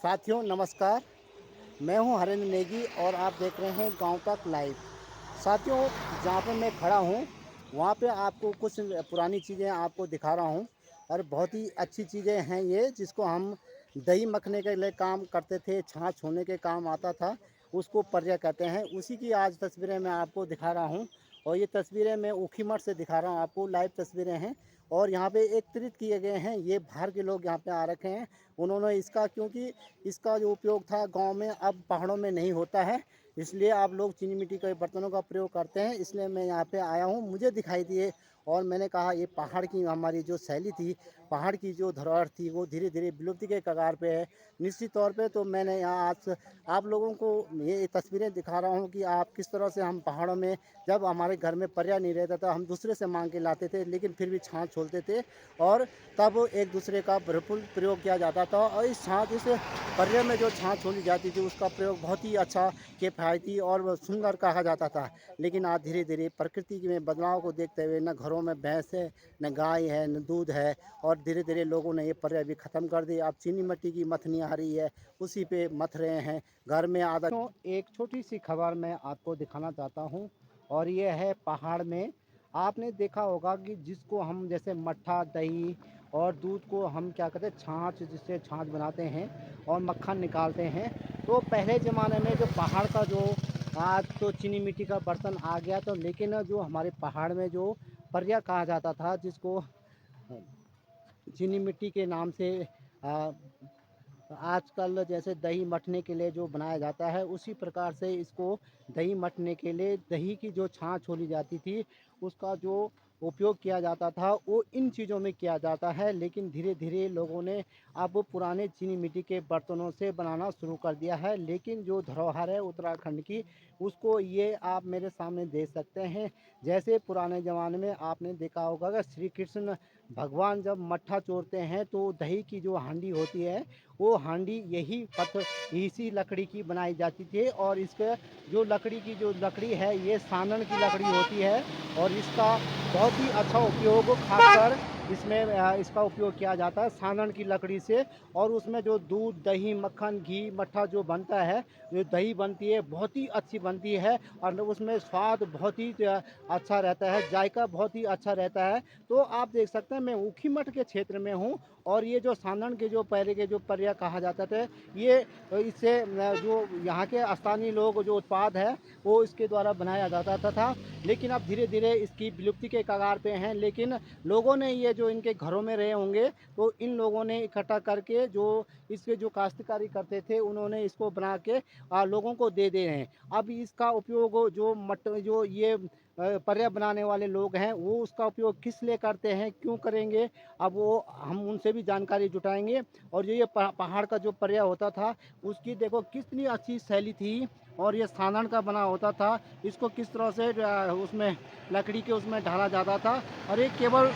साथियों नमस्कार। मैं हूं हरेंद्र नेगी और आप देख रहे हैं गांव तक लाइव। साथियों, जहां पे मैं खड़ा हूं वहां पे आपको कुछ पुरानी चीज़ें आपको दिखा रहा हूं और बहुत ही अच्छी चीज़ें हैं ये, जिसको हम दही मखने के लिए काम करते थे, छाछ होने के काम आता था, उसको पर्या कहते हैं। उसी की आज तस्वीरें मैं आपको दिखा रहा हूं और ये तस्वीरें मैं ऊखीमठ से दिखा रहा हूं आपको, लाइव तस्वीरें हैं। और यहाँ पे एकत्रित किए गए हैं, ये बाहर के लोग यहाँ पे आ रखे हैं। उन्होंने इसका, क्योंकि इसका जो उपयोग था गांव में अब पहाड़ों में नहीं होता है, इसलिए आप लोग चीनी मिट्टी के बर्तनों का प्रयोग करते हैं। इसलिए मैं यहाँ पे आया हूँ, मुझे दिखाई दिए और मैंने कहा ये पहाड़ की हमारी जो शैली थी, पहाड़ की जो धरोहर थी, वो धीरे धीरे विलुप्ति के कगार पे है निश्चित तौर पे। तो मैंने यहाँ आज आप लोगों को ये तस्वीरें दिखा रहा हूँ कि आप किस तरह से हम पहाड़ों में, जब हमारे घर में पर्याय नहीं रहता था, हम दूसरे से मांग के लाते थे, लेकिन फिर भी छाछ छोलते थे और तब एक दूसरे का भरपूर प्रयोग किया जाता था। और इस पर्याय में जो छाछ छोली जाती थी उसका प्रयोग बहुत ही अच्छा, किफ़ायती और सुंदर कहा जाता था। लेकिन आज धीरे धीरे प्रकृति में बदलाव को देखते हुए, न घरों में भैंस है, न गाय है, न दूध है, और धीरे धीरे लोगों ने ये पर्याय भी ख़त्म कर दी। अब चीनी मिट्टी की मथनी आ रही है, उसी पे मथ रहे हैं घर में आधा। तो एक छोटी सी खबर मैं आपको दिखाना चाहता हूँ और ये है पहाड़ में। आपने देखा होगा कि जिसको हम जैसे मट्ठा, दही और दूध को हम क्या कहते हैं, छाछ, जिससे छाछ बनाते हैं और मक्खन निकालते हैं। तो पहले ज़माने में जो पहाड़ का जो, आज तो चीनी मिट्टी का बर्तन आ गया, तो लेकिन जो हमारे पहाड़ में जो पर्या कहा जाता था, जिसको चीनी मिट्टी के नाम से आ, आजकल जैसे दही मथने के लिए जो बनाया जाता है, उसी प्रकार से इसको दही मथने के लिए दही की जो छाछ छोली जाती थी, उसका जो उपयोग किया जाता था, वो इन चीज़ों में किया जाता है। लेकिन धीरे धीरे लोगों ने अब पुराने चीनी मिट्टी के बर्तनों से बनाना शुरू कर दिया है। लेकिन जो धरोहर है उत्तराखंड की, उसको ये आप मेरे सामने देख सकते हैं। जैसे पुराने ज़माने में आपने देखा होगा कि श्री कृष्ण भगवान जब मट्ठा चोरते हैं, तो दही की जो हांडी होती है, वो हांडी यही पत्थर, इसी लकड़ी की बनाई जाती थी। और इसके जो लकड़ी की जो लकड़ी है, ये सानन की लकड़ी होती है और इसका बहुत ही अच्छा उपयोग, खासकर इसमें इसका उपयोग किया जाता है सानन की लकड़ी से। और उसमें जो दूध, दही, मक्खन, घी, मट्ठा जो बनता है, जो दही बनती है, बहुत ही अच्छी बनती है और उसमें स्वाद बहुत ही अच्छा रहता है, जायका बहुत ही अच्छा रहता है। तो आप देख सकते हैं, मैं ऊखीमठ के क्षेत्र में हूँ और ये जो सानन के जो पहले के जो पर्या कहा जाता था, ये इससे जो यहाँ के स्थानीय लोग जो उत्पाद है, वो इसके द्वारा बनाया जाता था। लेकिन अब धीरे धीरे इसकी विलुप्ति के कगार पे हैं। लेकिन लोगों ने ये जो इनके घरों में रहे होंगे, तो इन लोगों ने इकट्ठा करके जो इसके जो काश्तकारी करते थे, उन्होंने इसको बना के लोगों को दे रहे हैं। अब इसका उपयोग जो ये पर्या बनाने वाले लोग हैं, वो उसका उपयोग किस लिए करते हैं, क्यों करेंगे, अब वो हम उनसे भी जानकारी जुटाएंगे। और ये पहाड़ का जो पर्या होता था, उसकी देखो कितनी अच्छी शैली थी। और ये सानन का बना होता था, इसको किस तरह से उसमें लकड़ी के उसमें ढाला जाता था। और ये केवल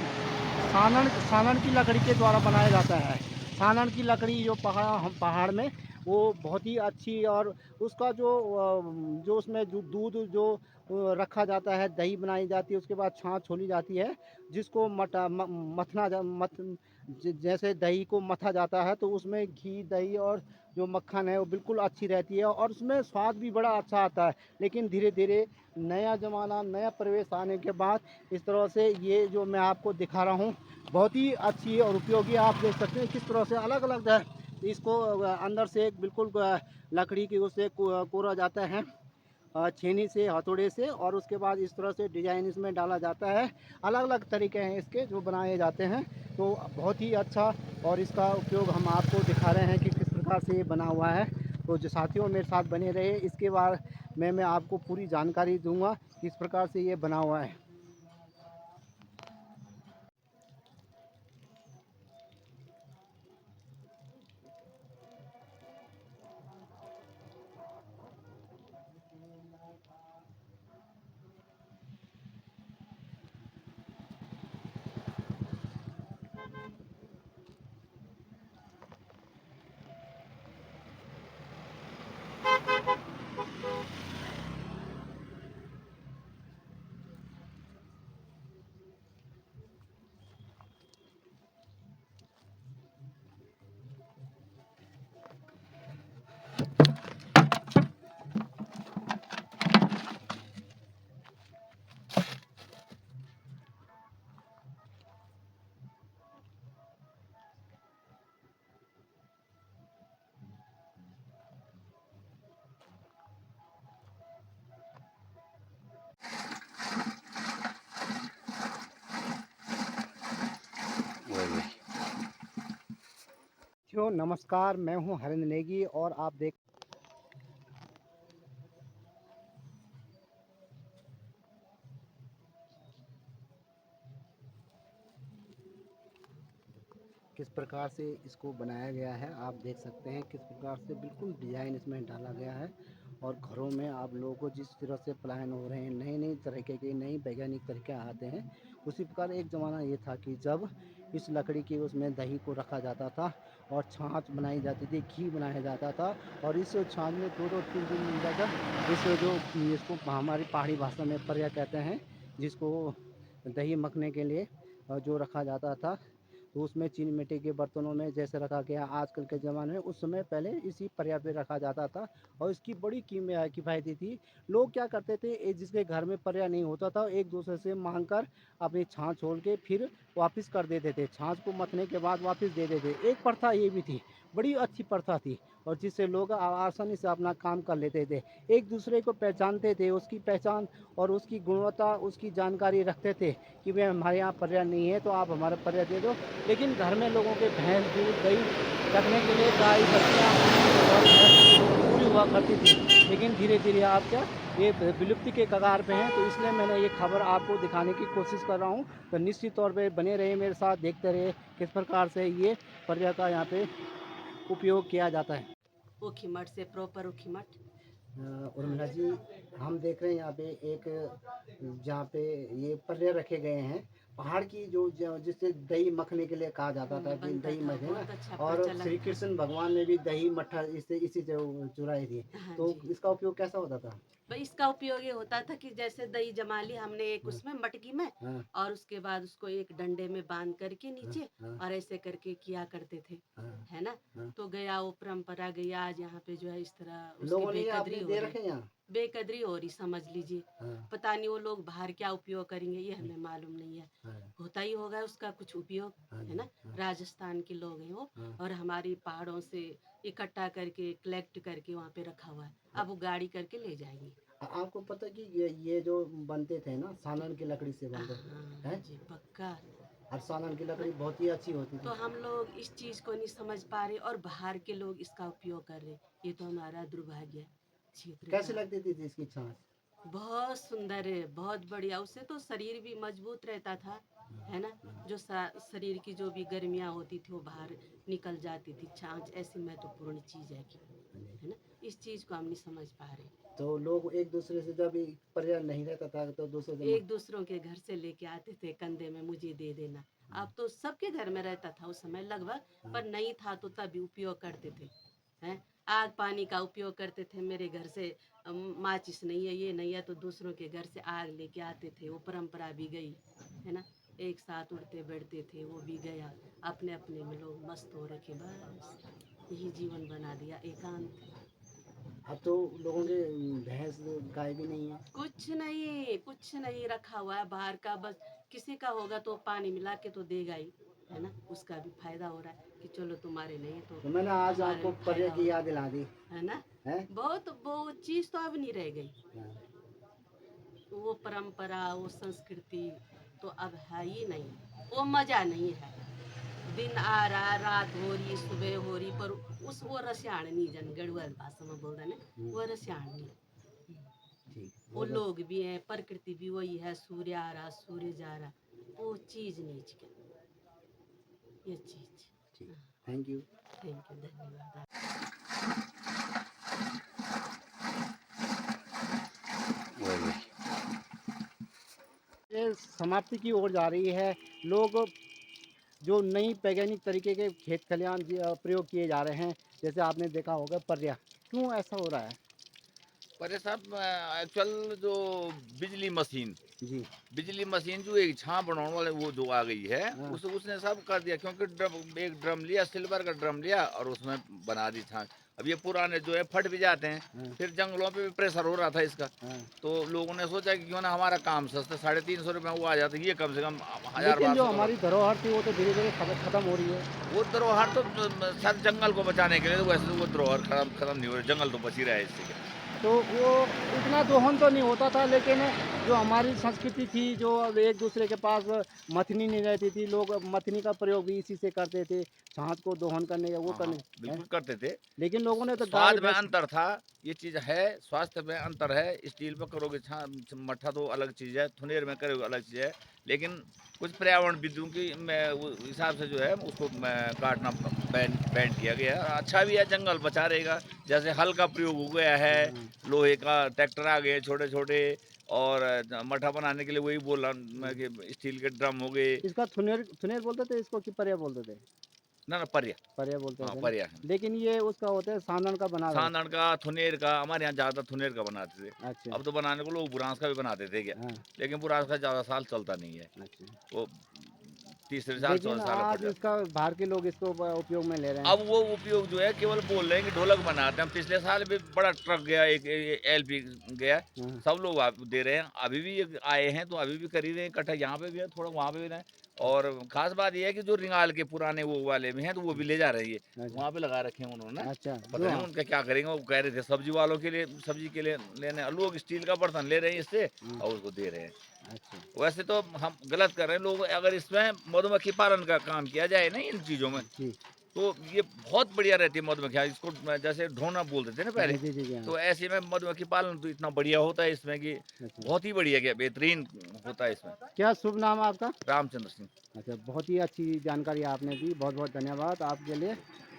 सानन सानन की लकड़ी के द्वारा बनाया जाता है। सानन की लकड़ी जो पहाड़ में वो बहुत ही अच्छी, और उसका जो उसमें दूध जो रखा जाता है, दही बनाई जाती है, उसके बाद छाछ छोली जाती है, जिसको मथना जैसे दही को मथा जाता है, तो उसमें घी, दही और जो मक्खन है वो बिल्कुल अच्छी रहती है और उसमें स्वाद भी बड़ा अच्छा आता है। लेकिन धीरे धीरे नया ज़माना, नया प्रवेश आने के बाद इस तरह से ये जो मैं आपको दिखा रहा हूँ, बहुत ही अच्छी और उपयोगी। आप देख सकते हैं किस तरह से अलग अलग इसको अंदर से एक बिल्कुल लकड़ी की उससे कोरा जाता है, छेनी से, हथौड़े से, और उसके बाद इस तरह से डिजाइन इसमें डाला जाता है। अलग अलग तरीके हैं इसके जो बनाए जाते हैं। तो बहुत ही अच्छा, और इसका उपयोग हम आपको दिखा रहे हैं कि किस प्रकार से ये बना हुआ है। तो जो साथियों मेरे साथ बने रहे, इसके बाद मैं आपको पूरी जानकारी दूंगा किस प्रकार से ये बना हुआ है। साथियों नमस्कार, मैं हूं हरेंद्र नेगी और आप देख किस प्रकार से इसको बनाया गया है। आप देख सकते हैं किस प्रकार से बिल्कुल डिज़ाइन इसमें डाला गया है और घरों में आप लोगों को जिस तरह से पलायन हो रहे हैं, नई नई तरीके के नई वैज्ञानिक तरीके आते हैं, उसी प्रकार एक ज़माना ये था कि जब इस लकड़ी के उसमें दही को रखा जाता था और छाछ बनाई जाती थी, घी बनाया जाता था और इस छाछ में 2-2 3-3 दिन तक इसको हमारी पहाड़ी भाषा में पर्या कहते हैं, जिसको दही मखने के लिए जो रखा जाता था, तो उसमें चीनी मिट्टी के बर्तनों में जैसे रखा गया आजकल के ज़माने में, उस समय पहले इसी पर्याय पे रखा जाता था और इसकी बड़ी किफ़ायती थी। लोग क्या करते थे, जिसके घर में पर्याय नहीं होता था एक दूसरे से मांग कर अपनी छाछ छोड़ के फिर वापस कर देते थे, छाछ को मथने के बाद वापस दे देते। एक प्रथा ये भी थी, बड़ी अच्छी प्रथा थी और जिससे लोग आसानी से अपना काम कर लेते थे, एक दूसरे को पहचानते थे, उसकी पहचान और उसकी गुणवत्ता उसकी जानकारी रखते थे कि भाई हमारे यहाँ पर्याय नहीं है तो आप हमारा पर्याय दे दो। लेकिन घर में लोगों के भैंस दूध दही रखने के लिए गाय बच्चियाँ और भैंस पूरी हुआ करती थी, लेकिन धीरे धीरे आप क्या ये विलुप्ति के कगार पे हैं, तो इसलिए मैंने ये खबर आपको दिखाने की कोशिश कर रहा हूँ। तो निश्चित तौर पे बने रहिए मेरे साथ, देखते रहिए किस प्रकार से ये पर्याय का यहाँ पे उपयोग किया जाता है। ओखीमठ से प्रॉपर ओखीमठ। उर्मिला जी, हम देख रहे हैं यहाँ पे एक जहाँ पे ये पर्रे रखे गए हैं पहाड़ की जिससे दही मखने के लिए कहा जाता था कि बनता दही था, मखे बहुत ना, अच्छा और प्रचलन श्री था। कृष्ण भगवान ने भी दही मट्ठा इससे इसी से चुराई थी। हाँ तो जी। इसका उपयोग कैसा होता था? भाई इसका उपयोग ये होता था कि जैसे दही जमा ली हमने एक हाँ, उसमें मटकी में, हाँ, और उसके बाद उसको एक डंडे में बांध करके हाँ, नीचे हाँ, और ऐसे करके किया करते थे, हाँ, है ना। हाँ। तो गया वो परंपरा गई, आज यहाँ पे जो है इस तरह उसकी लोगों ने ये बेकदरी आपने हो दे रही, रखे हैं यहाँ? बेकदरी हो रही समझ लीजिए। हाँ, पता नहीं वो लोग बाहर क्या उपयोग करेंगे, ये हमें मालूम नहीं है। हाँ, होता ही होगा उसका कुछ उपयोग, हाँ है जी, ना। हाँ, राजस्थान के लोग हैं वो, हाँ, और हमारी पहाड़ों से इकट्ठा करके कलेक्ट करके वहाँ पे रखा हुआ है, अब वो गाड़ी करके ले जाएंगे। आपको पता कि ये जो बनते थे ना सालन की लकड़ी से बनते हाँ हैं, जी, पक्का। और सालन की ब- लकड़ी बहुत ही अच्छी होती तो थी। हम लोग इस चीज को नहीं समझ पा रहे और बाहर के लोग इसका उपयोग कर रहे, ये तो हमारा दुर्भाग्य है क्षेत्र कैसे का। लगती थी इसकी छाछ? बहुत सुंदर है, बहुत बढ़िया, उससे तो शरीर भी मजबूत रहता था, है ना। जो शरीर की जो भी गर्मियाँ होती थी वो बाहर निकल जाती थी। छाछ ऐसी महत्वपूर्ण चीज है कि, है ना, इस चीज को हम नहीं समझ पा रहे। तो लोग एक दूसरे से जब पर्याय नहीं रहता था तो दूसरे से एक दूसरों के घर से लेके आते थे कंधे में, मुझे दे देना। अब तो सबके घर में रहता था उस समय लगभग, पर नहीं था तो तभी उपयोग करते थे, हैं। आग पानी का उपयोग करते थे, मेरे घर से माचिस नहीं है ये नहीं है तो दूसरों के घर से आग लेके आते थे, वो परंपरा भी गई, है ना। एक साथ उड़ते बैठते थे, वो भी गया, अपने अपने में लोग मस्त हो रखे, बस यही जीवन बना दिया, एकांत। अब तो लोगों के भैंस गाय भी नहीं है। कुछ नहीं, कुछ नहीं रखा हुआ है बाहर का, बस किसी का होगा तो पानी मिला के तो देगा ही, है ना। उसका भी फायदा हो रहा है कि चलो तुम्हारे नहीं तो तो मैंने आज हमारे आपको में पर्याय फायदा हो की रहा याद दिला दी है ना। है। बहुत वो चीज तो अब नहीं रह गई, हाँ, वो परंपरा वो संस्कृति तो अब है ही नहीं, वो मजा नहीं है। दिन आ रहा, रात हो रही, सुबह हो रही, पर उस वो रस्याण नहीं, जन गढ़वाल भाषा में बोल रहे ने, वो रस्याण नहीं। ठीक, वो बहुत लोग भी हैं, प्रकृति भी वही है, सूर्य आ रहा सूर्य जा रहा, वो चीज नहीं है, ये चीज। ठीक। Thank you. थैंक यू, धन्यवाद। ये समाप्ति की ओर जा रही है। लोग जो नई वैज्ञानिक तरीके के खेत खलिहान प्रयोग किए जा रहे हैं, जैसे आपने देखा होगा पर्या, क्यों ऐसा हो रहा है? पर ये सब एक्चुअल जो बिजली मशीन जी। बिजली मशीन जो एक छाँ बनाने वाले वो जो आ गई है, हाँ, उसने सब कर दिया, क्योंकि एक ड्रम लिया, सिल्वर का ड्रम लिया और उसमें बना दी छाछ। अब ये पुराने जो है फट भी जाते हैं। हाँ, फिर जंगलों पे भी प्रेशर हो रहा था इसका, हाँ। तो लोगों ने सोचा कि क्यों ना हमारा काम सस्ता, 350 रुपये में वो आ जाता, ये कम से कम लेकिन जो 1000-1200 का हमारी धरोहर थी वो तो धीरे धीरे खत्म हो रही है। वो धरोहर तो सर जंगल को बचाने के लिए, तो वैसे तो वो धरोहर खत्म नहीं हो रही, जंगल तो बच ही रहा है इससे। तो वो इतना दोहन तो नहीं होता था, लेकिन जो हमारी संस्कृति थी, जो अब एक दूसरे के पास मथनी नहीं रहती थी, लोग मथनी का प्रयोग भी इसी से करते थे, छाछ को दोहन करने का वो हाँ, करने हाँ, हैं। बिल्कुल करते थे। लेकिन लोगों ने तो गाय स्वाद में भैंस अंतर था, ये चीज़ है, स्वास्थ्य में अंतर है, स्टील में करोगे मट्ठा तो अलग चीज़ है, थुनेर में करोगे अलग चीज़ है, लेकिन कुछ पर्यावरण विदों की मैं वो हिसाब से जो है उसको मैं काटना बैन बैन किया गया है। अच्छा भी है, जंगल बचा रहेगा। जैसे हल का प्रयोग हो गया है, हाँ, लोहे का ट्रैक्टर आ गए छोटे-छोटे, और मट्ठा बनाने के लिए वही बोल रहा मैं हाँ। कि स्टील के ड्रम हो गए। इसका थुनेर थुनेर बोलते थे इसको कि परिया बोलते थे? ना, ना, पर्या। परिया बोलते हाँ, थे ना? पर्या। लेकिन ये उसका होता है सांदन का बना रहे। सांदन का, थुनेर का, हमारे यहाँ ज़्यादा थुनेर का बनाते थे। अच्छा, अब तो बनाने को लोग बुरांस का भी बनाते थे क्या, हाँ, लेकिन बुरांस का ज़्यादा साल चलता नहीं है। अच्छा। वो तीसरे साल, लेकिन चौथे साल में फट आज जाता इसका बाहर के लोग इसको उपयोग में ले रहे है। अब हैं। वो उपयोग जो है केवल बोल रहे हैं कि ढोलक बनाते हैं। पिछले साल भी बड़ा ट्रक गया, एक एलपी गया, हाँ, सब लोग आप दे रहे हैं। अभी भी एक आए हैं तो अभी भी कर ही रहे हैं इकट्ठा, यहाँ पे भी है, थोड़ा वहाँ पे भी है। और खास बात ये है कि जो रिंगाल के पुराने वो वाले भी हैं तो वो भी ले जा रहे हैं ये। अच्छा, वहाँ पे लगा रखे हैं उन्होंने। अच्छा, पता जो नहीं हाँ, उनका क्या करेंगे, वो कह रहे थे सब्जी वालों के लिए, सब्जी के लिए लेने, लोग स्टील का बर्तन ले रहे हैं इससे हाँ, और उसको दे रहे हैं। अच्छा, वैसे तो हम गलत कर रहे हैं। लोग अगर इसमें मधुमक्खी पालन का काम किया जाए ना इन चीज़ों में, जी, तो ये बहुत बढ़िया रहती है मधुमक्खियाँ। इसको जैसे ढोना बोलते थे ना पहले, जी, जी, जी, जी, हाँ, तो ऐसे में मधुमक्खी पालन तो इतना बढ़िया होता है इसमें कि अच्छा। बहुत ही बढ़िया, क्या बेहतरीन होता है इसमें। क्या शुभ नाम है आपका? रामचंद्र सिंह। अच्छा, बहुत ही अच्छी जानकारी आपने दी, बहुत-बहुत धन्यवाद आपके लिए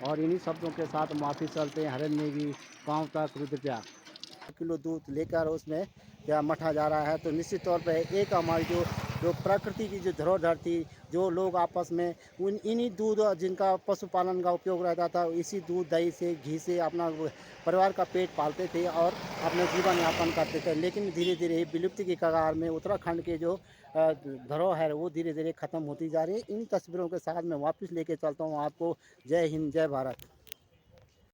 और इन्हीं शब्दों के साथ हम वापिस चलते हैं हरन नेगी गाँव तक रुद्रप्रयाग। किलो दूध लेकर उसमें क्या मठा जा रहा है तो निश्चित तौर पे एक हमारी जो जो प्रकृति की जो धरोहर थी, जो लोग आपस में उन इन्हीं दूध जिनका पशुपालन का उपयोग रहता था, इसी दूध दही से घी से अपना परिवार का पेट पालते थे और अपना जीवन यापन करते थे। लेकिन धीरे धीरे विलुप्ति की कगार में उत्तराखंड के जो धरोहर है वो धीरे धीरे खत्म होती जा रही है। इन तस्वीरों के साथ मैं वापस लेके चलता हूँ आपको। जय हिंद, जय भारत।